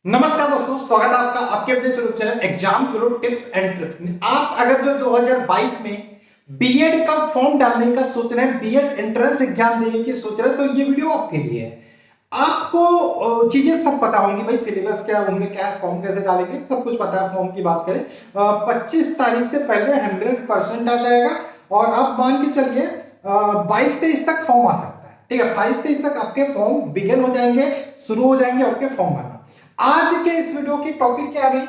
नमस्कार दोस्तों, स्वागत है आपका आपके अपने YouTube channel exam Guru tips and tricks में। आप अगर जो 2022 में बीएड का फॉर्म डालने का सोच रहे हैं, बीएड एंट्रेंस एग्जाम देने की सोच रहे हैं, तो ये वीडियो आपके लिए है। आपको चीजें सब पता होंगी भाई, सिलेबस क्या उनमें क्या है, फॉर्म कैसे डालेंगे, सब कुछ पता है। फॉर्म की बात करें 25 तारीख से पहले 100% आ जाएगा और आप मान के चलिए 22-23 तक फॉर्म आ सकता है। ठीक है, 22-23 तक आपके फॉर्म बिगिन हो जाएंगे, शुरू हो जाएंगे आपके फॉर्म भरना। आज के इस वीडियो की टॉपिक क्या है?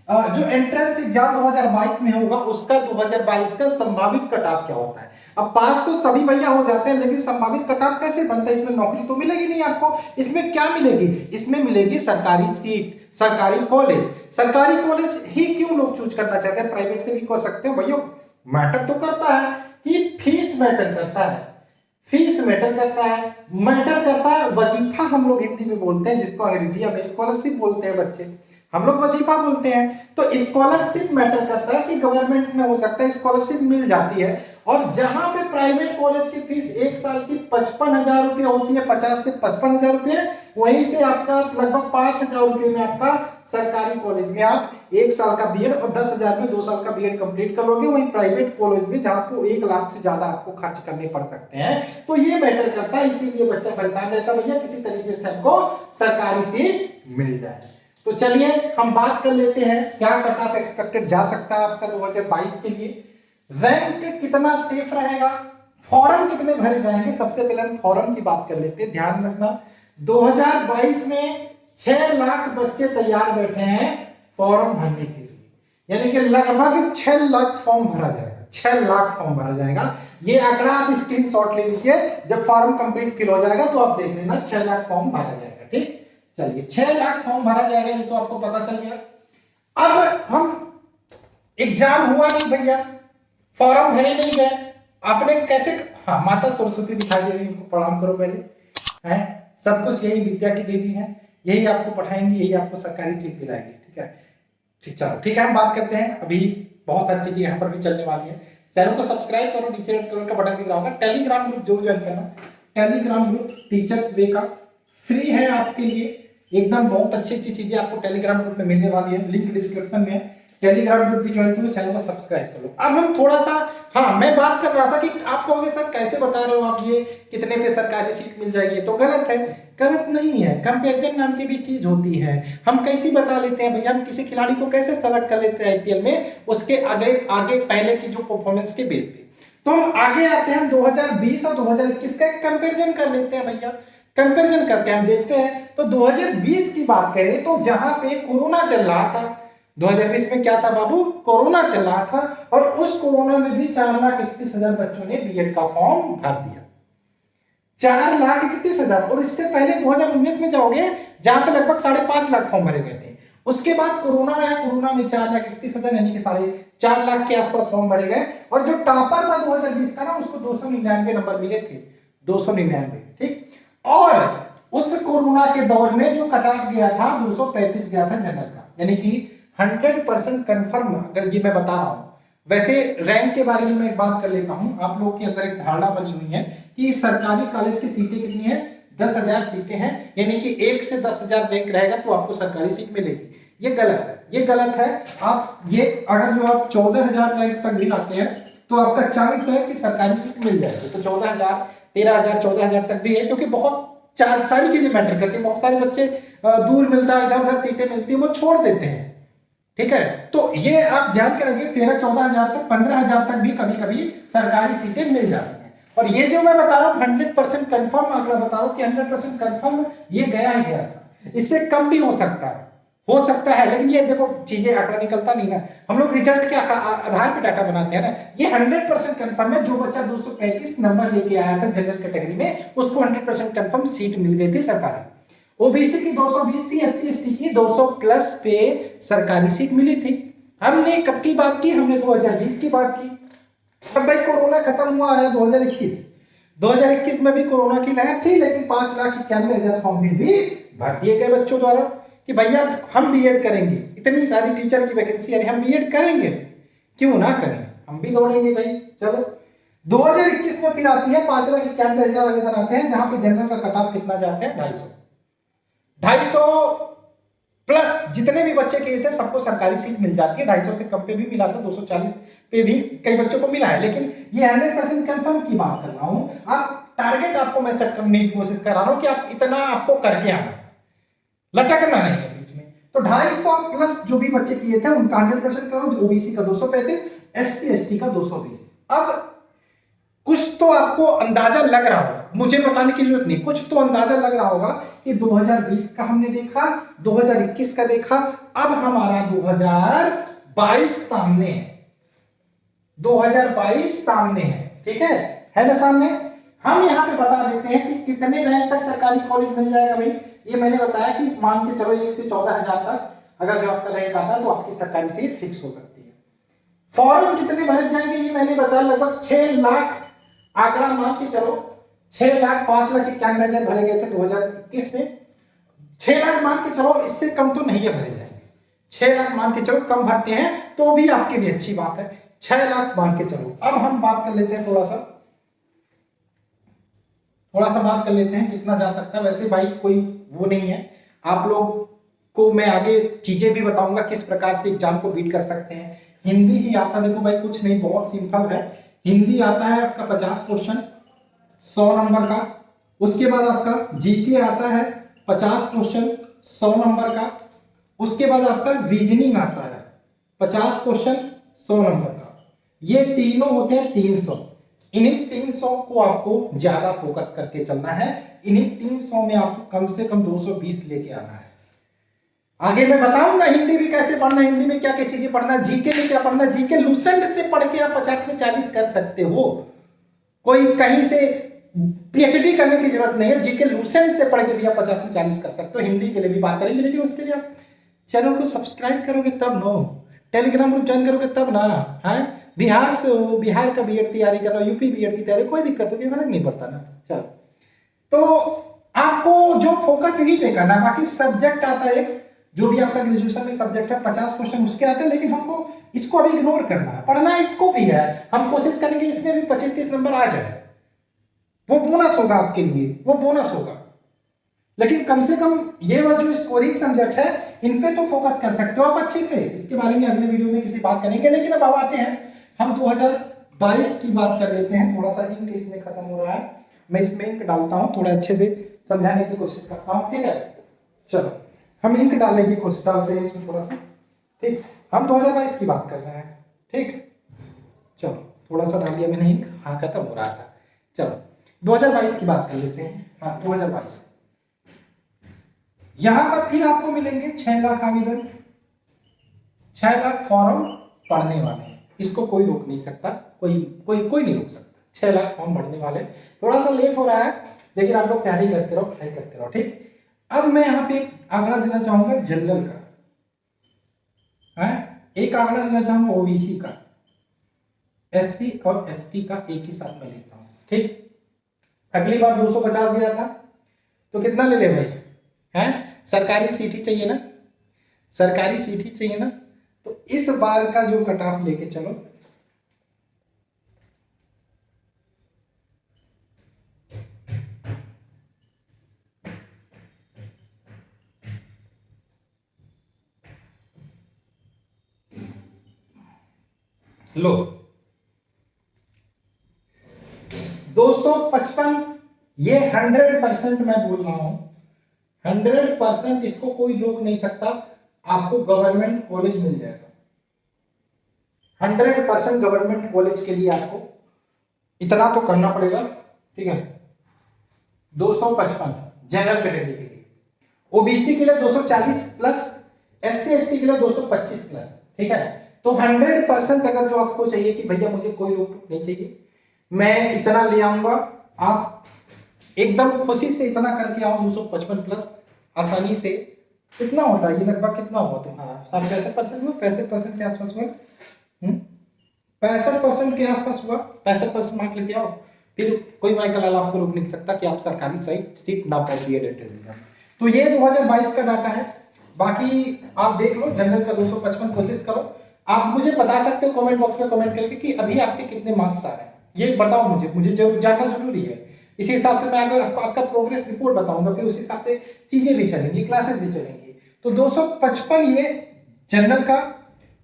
जो एंट्रेंस एग्जाम 2022 में होगा उसका 2022 का संभावित कट ऑफ क्या होता है। अब पास तो सभी भैया हो जाते हैं, लेकिन संभावित कट ऑफ कैसे बनता है? इसमें नौकरी तो मिलेगी नहीं आपको। इसमें क्या मिलेगी? इसमें मिलेगी सरकारी सीट, सरकारी कॉलेज। सरकारी कॉलेज ही क्यों लोग चूज करना चाहते हैं? प्राइवेट से भी कर सकते हैं भैया। मैटर तो करता है कि फीस मैटर करता है, फीस मैटर करता है, मैटर करता है वजीफा हम लोग हिंदी में बोलते हैं, जिसको अंग्रेजी में स्कॉलरशिप बोलते हैं बच्चे, हम लोग वजीफा बोलते हैं। तो स्कॉलरशिप मैटर करता है कि गवर्नमेंट में हो सकता है स्कॉलरशिप मिल जाती है। और जहां पे प्राइवेट कॉलेज की फीस एक साल की 55,000 रुपये होती है, 50 से 55,000 रुपये, वहीं से आपका लगभग 5,000 रुपये में आपका सरकारी कॉलेज में आप एक साल का बीएड और 10,000 में 2 साल का बीएड कंप्लीट कर लोगे। वहीं प्राइवेट कॉलेज में जहां आपको 1 लाख से ज्यादा आपको खर्च करने पड़ सकते हैं। तो ये मैटर करता है, इसीलिए बच्चा परेशान रहता है भैया किसी तरीके से हमको सरकारी सीट मिल जाए। तो चलिए हम बात कर लेते हैं क्या कट ऑफ एक्सपेक्टेड जा सकता है आपका 2022 के लिए। रैंक कितना सेफ रहेगा, फॉर्म कितने भरे जाएंगे। सबसे पहले हम फॉर्म की बात कर लेते हैं। ध्यान रखना 2022 में 6 लाख बच्चे तैयार बैठे हैं फॉर्म भरने के लिए, यानी कि लगभग 6 लाख फॉर्म भरा जाएगा। 6 लाख फॉर्म भरा जाएगा। ये आंकड़ा आप स्क्रीनशॉट ले लीजिए, जब फॉर्म कंप्लीट फिल हो जाएगा तो आप देख लेना 6 लाख फॉर्म भरा जाएगा। ठीक, चलिए 6 लाख फॉर्म भरा जाएगा, ये तो आपको पता चल गया। अब हम एग्जाम हुआ नहीं भैया, फॉर्म भरे नहीं गए, आपने कैसे? हाँ, माता सरस्वती दिखाई दे रही है, उनको प्रणाम करो पहले। है सब कुछ यही विद्या की देवी है, यही आपको पढ़ाएंगी, यही आपको सरकारी सीट दिलाएंगी। ठीक है, ठीक, चलो ठीक है, हम बात करते हैं। अभी बहुत सारी चीजें यहाँ पर भी चलने वाली है। चैनल को सब्सक्राइब करो, नीचे रेड कलर का बटन दिख रहा होगा। टेलीग्राम ग्रुप जो ज्वाइन करना, टेलीग्राम ग्रुप टीचर्स डे का फ्री है आपके लिए, एकदम बहुत अच्छी अच्छी चीजें आपको टेलीग्राम ग्रुप में मिलने वाली है। लिंक डिस्क्रिप्शन में है, टेलीग्राम ग्रुप भी ज्वाइन करो, चैनल को सब्सक्राइब कर लो। अब हम थोड़ा सा, हाँ मैं बात कर रहा था कि आप कहोगे सर कैसे बता रहे हो आप, ये कितने पे सरकारी सीट मिल जाएगी, तो गलत है। गलत नहीं है, कंपैरिजन नाम की भी चीज होती है। हम कैसे बता लेते हैं भैया, हम किसी खिलाड़ी को कैसे सेलेक्ट कर लेते हैं आईपीएल में, उसके आगे आगे पहले की जो परफॉर्मेंस के बेस पे। तो हम आगे आते हैं 2020 और 2021 का कंपेरिजन कर लेते हैं भैया। कंपेरिजन करके हम देखते हैं तो 2020 की बात करें तो जहां पे कोरोना चल रहा था, 2020 में क्या था बाबू? कोरोना चल रहा था, और उस कोरोना में भी 4,31,000 बच्चों ने बीएड का फॉर्म भर दिया। 4,31,000। और इससे पहले 2019 में जाओगे जहां पे लगभग 5.5 लाख फॉर्म भरे गए थे। उसके बाद कोरोना आया, कोरोना में 4,31,000 यानी कि 4.5 लाख के आसपास फॉर्म भरे गए। और जो टॉपर था 2020 का ना, उसको 299 नंबर मिले थे, 299। ठीक, और उस कोरोना के दौर में जो कट ऑफ गया था 235 गया था जनरल का, यानी कि 100% कंफर्म। अगर ये मैं बता रहा हूं, वैसे रैंक के बारे में मैं एक बात कर लेता हूं। आप लोग के अंदर एक धारणा बनी हुई है कि सरकारी कॉलेज की सीटें कितनी है? 10,000 सीटें हैं, यानी कि 1 से 10,000 रैंक रहेगा तो आपको सरकारी सीट मिलेगी। ये गलत है, ये गलत है। आप ये अगर जो आप 14,000 रैंक तक भी लाते हैं तो आपका चांस है कि सरकारी सीट मिल जाएगी। तो 14,000, 13,000, 14,000 तक भी है, क्योंकि बहुत सारी चीजें मैटर करती है। बहुत सारे बच्चे दूर मिलता है, इधर उधर सीटें मिलती है, वो छोड़ देते हैं। ठीक है, तो ये आप ध्यान के रखिए, 13-14,000 तक, 15,000 तक भी कभी कभी सरकारी सीटें मिल जाती हैं। और ये जो मैं बता रहा हूँ 100% कंफर्म आंकड़ा बता रहा हूँ कि 100% कंफर्म ये गया ही गया था। इससे कम भी हो सकता है, लेकिन ये देखो चीजें आंकड़ा निकलता नहीं ना, हम लोग रिजल्ट के आधार पर डाटा बनाते हैं ना। ये 100% कंफर्म है। जो बच्चा 235 नंबर लेके आया था जनरल कैटेगरी में, उसको 100% कंफर्म सीट मिल गई थी सरकारी। ओबीसी की 220 थी, एससी एसटी की 200 प्लस पे सरकारी सीट मिली थी। हमने कब की बात की? हमने 2020 की बात की। अब भाई कोरोना खत्म हुआ है 2021 में भी कोरोना की लहर थी, लेकिन 5,91,000 फॉर्म फिर भी भर दिए गए बच्चों द्वारा कि भैया हम बीएड करेंगे। इतनी सारी टीचर की वैकेंसी आ रही, हम बीएड करेंगे, क्यों ना करें, हम भी दौड़ेंगे भाई। चलो 2021 में फिर आती है 5,91,000 आवेदन आते हैं, जहां पे जनरल का कट ऑफ कितना जाता है? 250 प्लस बच्चे किए थे सबको सरकारी सीट मिल जाती है, 250 से कम पे भी मिला था, 240 पे भी कई बच्चों को मिला है। लेकिन ये 100% कंफर्म की बात कर रहा हूं, आप टारगेट आपको मैं सेट करने की कोशिश कर रहा हूं कि आप इतना आपको करके आना, लटकना नहीं है बीच में। तो 250 प्लस जो भी बच्चे किए थे उनका 100% करो, ओबीसी का 235, एससी एसटी का 220। अब कुछ तो आपको अंदाजा लग रहा होगा, मुझे बताने की जरूरत नहीं, कुछ तो अंदाजा लग रहा होगा कि 2020 का हमने देखा, 2021 का देखा, अब हमारा 2022 सामने है, 2022 सामने है, ठीक है ना सामने। हम यहां पे बता देते हैं कि कितने रैंक तक सरकारी कॉलेज मिल जाएगा भाई। ये मैंने बताया कि मान के चलो 1 से 14,000 तक अगर जो आपका रैंक आता है तो आपकी सरकारी सीट फिक्स हो सकती है। फॉर्म कितने भरे जाएंगे ये मैंने बताया, लगभग 6 लाख आंकड़ा मान के चलो, 6,05,91,000 भरे गए थे 2021 में। 6 लाख मान के चलो, इससे कम तो नहीं है भरे जाएंगे। 6 लाख मान के चलो, कम भरते हैं तो भी आपके लिए अच्छी बात है, 6 लाख मान के चलो। अब हम बात कर लेते हैं थोड़ा सा बात कर लेते हैं कितना जा सकता है। वैसे भाई कोई वो नहीं है, आप लोग को मैं आगे चीजें भी बताऊंगा किस प्रकार से एग्जाम को बीट कर सकते हैं। हिंदी ही आता, देखो भाई कुछ नहीं, बहुत सिंपल है। हिंदी आता है आपका 50 क्वेश्चन 100 नंबर का। उसके बाद आपका जीके आता है 50 क्वेश्चन 100 नंबर का। उसके बाद आपका रीजनिंग आता है 50 क्वेश्चन 100 नंबर का। ये तीनों होते हैं 300। इन्हीं 300 को आपको ज्यादा फोकस करके चलना है। इन्हीं 300 में आपको कम से कम 220 लेके आना है। आगे मैं बताऊंगा हिंदी भी कैसे पढ़ना, हिंदी में क्या क्या चीजें पढ़ना, जीके में क्या पढ़ना। जीके लूसेंट से पढ़ के आप 50 में 40 कर सकते हो, कोई कहीं से पीएचडी करने की जरूरत नहीं है। जीके लूसेंट से पढ़ के भी आप 50 में 40 कर सकते हो। हिंदी के लिए भी बात करेंगे, लेकिन उसके लिए आप चैनल को सब्सक्राइब करोगे तब नो, टेलीग्राम ग्रुप ज्वाइन करोगे तब ना। है बिहार से हो, बिहार का बीएड तैयारी कर रहा हो, यूपी बीएड की तैयारी, कोई दिक्कत तो फर्क नहीं पड़ता ना। चलो, तो आपको जो फोकस यही पे करना है। बाकी सब्जेक्ट आता है, जो भी आपका ग्रेजुएशन में सब्जेक्ट है 50 क्वेश्चन उसके आते हैं, लेकिन हमको इसको अभी इग्नोर करना है। पढ़ना इसको भी है, हम कोशिश करेंगे इसमें भी 25-30 नंबर आ जाए, वो बोनस होगा आपके लिए, वो बोनस होगा। लेकिन कम से कम ये वाला जो स्कोरिंग सब्जेक्ट है इन पे तो फोकस कर सकते हो आप अच्छे से। इसके बारे में अगले वीडियो में किसी बात करेंगे। लेकिन अब आते हैं हम 2022 की बात कर लेते हैं। थोड़ा सा इंक इसमें खत्म हो रहा है, मैं इसमें इंक डालता हूँ, थोड़ा अच्छे से समझाने की कोशिश करता हूँ, ठीक है। चलो हम इंक डालने की कोशिश डालते हैं इसमें थोड़ा सा, ठीक। हम 2022 की बात कर रहे हैं, ठीक। चलो थोड़ा सा डाल दिया मैंने इंक, हाँ खत्म हो रहा था। चलो 2022 की बात कर लेते हैं। हाँ 2022, यहां पर फिर आपको मिलेंगे 6 लाख आवेदन, 6 लाख फॉर्म पढ़ने वाले, इसको कोई रोक नहीं सकता, कोई नहीं रोक सकता। 6 लाख फॉर्म भरने वाले, थोड़ा सा लेट हो रहा है लेकिन आप लोग तैयारी करते रहो, पढ़ाई करते रहो, ठीक। अब मैं यहाँ पे आंकड़ा देना चाहूंगा जनरल का, है एक आंकड़ा देना चाहूंगा ओबीसी का, एससी और एसटी का एक ही साथ में लेता हूँ, ठीक। अगली बार 250 गया था तो कितना ले ले भाई, है सरकारी सीट ही चाहिए ना, सरकारी सीट ही चाहिए ना। तो इस बार का जो कट ऑफ लेके चलो, लो 255, ये 100% मैं बोल रहा हूं, 100% इसको कोई रोक नहीं सकता। आपको गवर्नमेंट कॉलेज मिल जाएगा, 100% गवर्नमेंट कॉलेज के लिए आपको इतना तो करना पड़ेगा, ठीक है। 255 जनरल कैटेगरी के लिए, ओबीसी के लिए 240 प्लस, एससी एसटी के लिए 225 प्लस, ठीक है। तो 100% अगर जो आपको चाहिए कि भैया मुझे कोई रोक टोक नहीं चाहिए, मैं इतना ले आऊंगा, आप एकदम खुशी से इतना करके आओ 255 प्लस आसानी से। कितना होता है ये, लगभग कितना हुआ तुम्हारा, 65% हुआ, 65% के आसपास हुआ, 65% के आसपास हुआ, 65% मार्क लेके आओ, फिर कोई माइकल लाल आपको रोक नहीं सकता कि आप सरकारी सीट ना पाओ बीएड एंट्रेंस। तो ये 2022 का डाटा है। बाकी आप देख लो, जनरल का 255 कोशिश करो। आप मुझे बता सकते हो कमेंट बॉक्स में कमेंट करके कि अभी आपके कितने मार्क्स आ रहे हैं, ये बताओ मुझे जरूर जानना जरूरी है। इसी हिसाब से मैं आपका प्रोग्रेस रिपोर्ट बताऊंगा, फिर उस हिसाब से चीजें भी चलेंगी, क्लासेस भी चलेंगी। तो 255 ये जनरल का,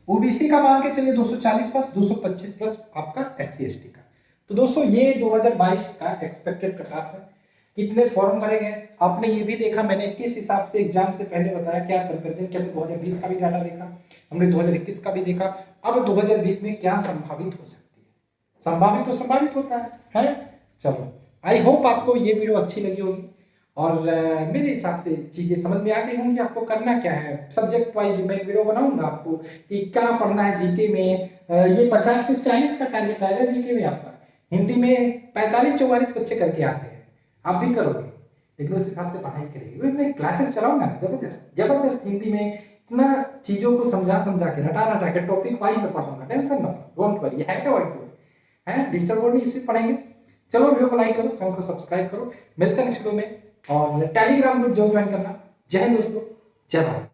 ओबीसी का मान के चलिए 240 प्लस, 225 प्लस आपका SC ST का। तो दोस्तों ये 2022 का एक्सपेक्टेड कट ऑफ है। कितने फॉर्म भरे गए आपने ये भी देखा, मैंने किस हिसाब से एग्जाम से पहले बताया, क्या कंपेरिजन किया, 2020 का भी डाटा देखा हमने, 2021 का भी देखा। अब 2020 में क्या संभावित हो सकती है, संभावित तो संभावित होता है? चलो आई होप आपको ये वीडियो अच्छी लगी होगी और मेरे हिसाब से चीजें समझ में आ गई होंगी। आपको करना क्या है, सब्जेक्ट वाइज मैं वीडियो बनाऊंगा आपको कि क्या पढ़ना है जीके में। ये 50 से 40 का टारगेट आएगा जीके में आपका। हिंदी में 45-44 बच्चे करके आते हैं, आप भी करोगे, लेकिन उस हिसाब से पढ़ाई करेगी। मैं क्लासेस चलाऊंगा ना जबरदस्त जबरदस्त हिंदी में, इतना चीजों को समझा के रटा के टॉपिक वाइज में पढ़ाऊंगा, टेंशन मत, डोंट वरी, है क्या व्हाइट बोर्ड है, डिजिटल बोर्ड में इसी पढ़ेंगे। चलो वीडियो को लाइक करो, चैनल को सब्सक्राइब करो, मिलते हैं नेक्स्ट वीडियो में। और टेलीग्राम ग्रुप जरूर ज्वाइन करना। जय हिंद दोस्तों, जय भारत।